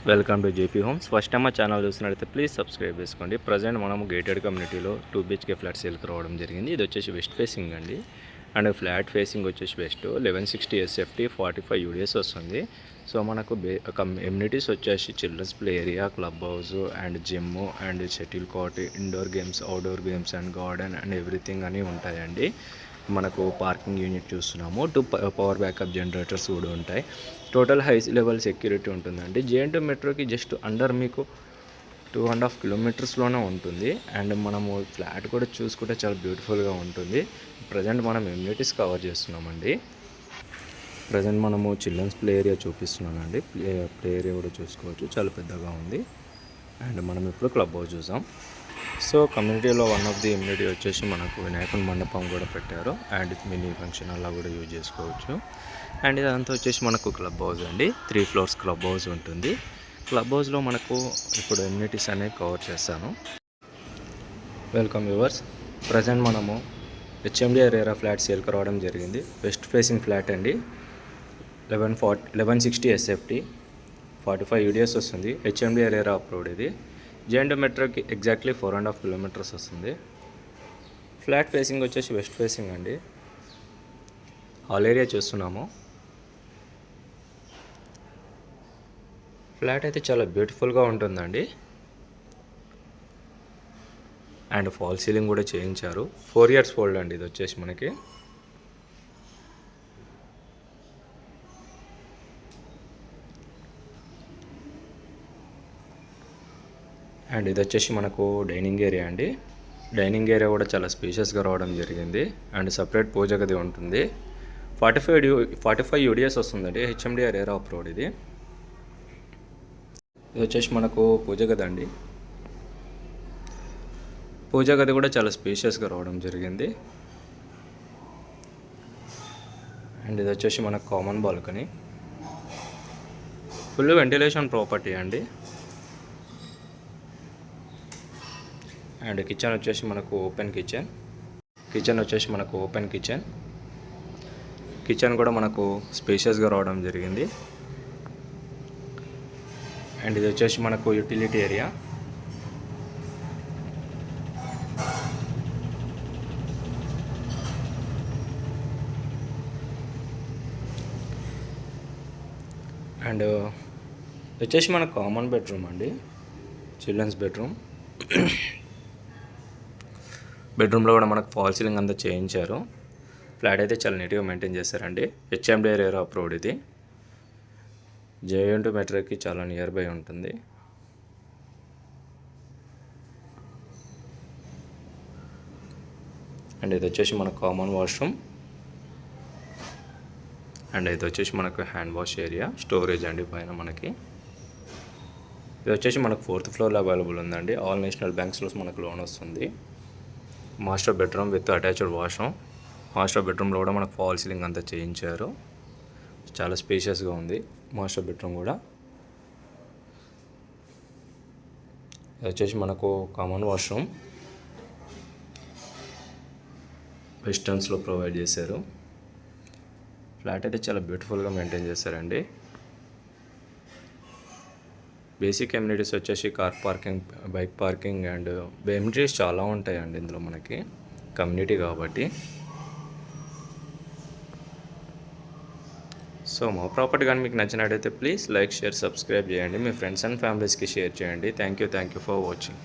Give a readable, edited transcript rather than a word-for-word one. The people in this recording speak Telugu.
Welcome to JP homes. First time మా ఛానల్ చూస్తున్నట్లయితే ప్లీజ్ సబ్స్క్రైబ్ చేసుకోండి. ప్రజెంట్ మనము గేటెడ్ కమ్యూనిటీలో 2 BHK ఫ్లాట్ సేల్కి రావడం జరిగింది. ఇది వచ్చేసి వెస్ట్ ఫేసింగ్ అండి. అండ్ ఫ్లాట్ ఫేసింగ్ వచ్చేసి వెస్ట్ 1160 SFT 45 UDS వస్తుంది. సో మనకు ఎమ్యూనిటీస్ వచ్చేసి childrens play area, club house and gym and shuttle court, indoor games, outdoor games and garden and everything అని ఉంటాయండి. మనకు పార్కింగ్ యూనిట్ చూస్తున్నాము. 2 పవర్ బ్యాకప్ జనరేటర్స్ కూడా ఉంటాయి. టోటల్ హై లెవెల్ సెక్యూరిటీ ఉంటుందండి. జేఎన్టీ మెట్రోకి జస్ట్ అండర్ మీకు 2.5 కిలోమీటర్స్లోనే ఉంటుంది. అండ్ మనము ఫ్లాట్ కూడా చూసుకుంటే చాలా బ్యూటిఫుల్గా ఉంటుంది. ప్రజెంట్ మనం ఎమ్యూనిటీస్ కవర్ చేస్తున్నామండి. ప్రజెంట్ మనము చిల్డ్రన్స్ ప్లే ఏరియా చూపిస్తున్నానండి. ప్లే ఏరియా కూడా చూసుకోవచ్చు, చాలా పెద్దగా ఉంది. అండ్ మనం ఇప్పుడు క్లబ్ హౌస్ చూసాం. సో కమ్యూనిటీలో వన్ ఆఫ్ ది ఇమ్యూనిటీ వచ్చేసి మనకు వినాయకుని మండపం కూడా పెట్టారు. అండ్ మినీ ఫంక్షన్ అలా కూడా యూజ్ చేసుకోవచ్చు. అండ్ ఇదంతా వచ్చేసి మనకు క్లబ్ హౌస్ అండి. 3 ఫ్లోర్స్ క్లబ్ హౌస్ ఉంటుంది. క్లబ్ హౌస్లో మనకు ఇప్పుడు ఇమ్యూనిటీస్ అనేవి కవర్ చేస్తాను. Welcome viewers. ప్రజెంట్ మనము హెచ్ఎండి అరేరా ఫ్లాట్ సేల్కి రావడం జరిగింది. వెస్ట్ ఫేసింగ్ ఫ్లాట్ అండి. 1160 SFT 45 UDS వస్తుంది. HMD RERA approved. ఇది జేఎన్టీ మెట్రోకి ఎగ్జాక్ట్లీ 4.5 కిలోమీటర్స్ వస్తుంది. ఫ్లాట్ ఫేసింగ్ వచ్చేసి వెస్ట్ ఫేసింగ్ అండి. హాల్ ఏరియా చూస్తున్నాము. ఫ్లాట్ అయితే చాలా బ్యూటిఫుల్గా ఉంటుందండి. అండ్ ఫాల్ సీలింగ్ కూడా చేయించారు. 4 years ఓల్డ్ అండి ఇది వచ్చేసి మనకి. అండ్ ఇది వచ్చేసి మనకు డైనింగ్ ఏరియా అండి. డైనింగ్ ఏరియా కూడా చాలా స్పేషియస్గా రావడం జరిగింది. అండ్ సపరేట్ పూజ గది ఉంటుంది. 45 UDS వస్తుందండి. HMD RERA approved. ఇది వచ్చేసి మనకు పూజ గది అండి. పూజ గది కూడా చాలా స్పేషియస్గా రావడం జరిగింది. అండ్ ఇది వచ్చేసి మనకు common balcony. Full ventilation property అండి. అండ్ కిచెన్ వచ్చేసి మనకు ఓపెన్ కిచెన్. కిచెన్ కూడా మనకు స్పేషియస్గా రావడం జరిగింది. అండ్ ఇది వచ్చేసి మనకు యూటిలిటీ ఏరియా. అండ్ వచ్చేసి మనకు కామన్ బెడ్రూమ్ అండి, చిల్డ్రన్స్ బెడ్రూమ్లో కూడా మనకు ఫాల్ సీలింగ్ అంతా చేయించారు. ఫ్లాట్ అయితే చాలా నీట్గా మెయింటైన్ చేస్తారండి. HMD RERA approved. ఇది జేఎన్టీ మెట్రోకి చాలా నియర్ బై ఉంటుంది. అండ్ ఇది వచ్చేసి మనకు కామన్ వాష్రూమ్. అండ్ ఇది వచ్చేసి మనకు హ్యాండ్ వాష్ ఏరియా, స్టోరేజ్ అండి పైన మనకి. ఇది వచ్చేసి మనకు 4th ఫ్లోర్లో అవైలబుల్ ఉందండి. ఆల్ నేషనల్ బ్యాంక్స్లో మనకు లోన్ వస్తుంది. Master bedroom with attached washroom. Master బెడ్రూమ్లో కూడా మనకు ఫాల్ సీలింగ్ అంతా చేయించారు. చాలా స్పేషియస్గా ఉంది మాస్టర్ బెడ్రూమ్ కూడా. ఇది వచ్చేసి మనకు కామన్ వాష్రూమ్ వెస్టర్న్స్లో ప్రొవైడ్ చేశారు. ఫ్లాట్ అయితే చాలా బ్యూటిఫుల్గా మెయింటైన్ చేశారండి. బేసిక్ ఎమ్యూనిటీస్ వచ్చేసి car parking, bike parking and amenities చాలా ఉంటాయండి ఇందులో మనకి, కమ్యూనిటీ కాబట్టి. సో మా ప్రాపర్టీ కానీ మీకు నచ్చినట్టయితే ప్లీజ్ లైక్, షేర్, సబ్స్క్రైబ్ చేయండి. మీ ఫ్రెండ్స్ అండ్ ఫ్యామిలీస్కి షేర్ చేయండి. Thank you for watching.